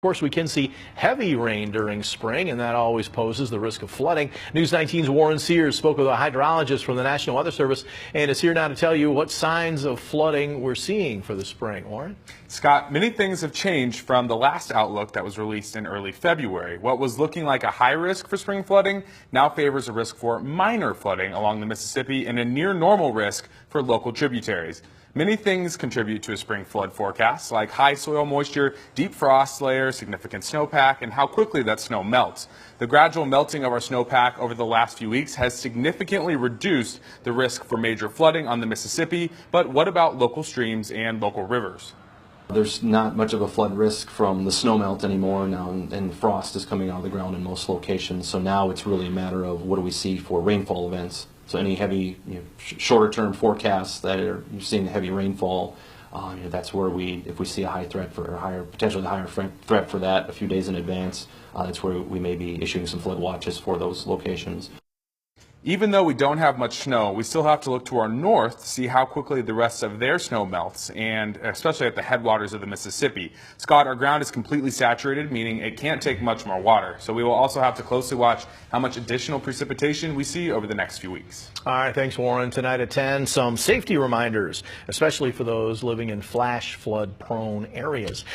Of course, we can see heavy rain during spring, and that always poses the risk of flooding. News 19's Warren Sears spoke with a hydrologist from the National Weather Service and is here now to tell you what signs of flooding we're seeing for the spring. Warren? Scott, many things have changed from the last outlook that was released in early February. What was looking like a high risk for spring flooding now favors a risk for minor flooding along the Mississippi and a near normal risk for local tributaries. Many things contribute to a spring flood forecast, like high soil moisture, deep frost layers, significant snowpack, and how quickly that snow melts. The gradual melting of our snowpack over the last few weeks has significantly reduced the risk for major flooding on the Mississippi, but what about local streams and local rivers? There's not much of a flood risk from the snowmelt anymore now, and frost is coming out of the ground in most locations. So now it's really a matter of what do we see for rainfall events. So any heavy, shorter-term forecasts that you're seeing heavy rainfall, that's where if we see a high threat for, or potentially higher threat for that a few days in advance, that's where we may be issuing some flood watches for those locations. Even though we don't have much snow, we still have to look to our north to see how quickly the rest of their snow melts, and especially at the headwaters of the Mississippi. Scott, our ground is completely saturated, meaning it can't take much more water. So we will also have to closely watch how much additional precipitation we see over the next few weeks. All right, thanks, Warren. Tonight at 10, some safety reminders, especially for those living in flash flood prone areas.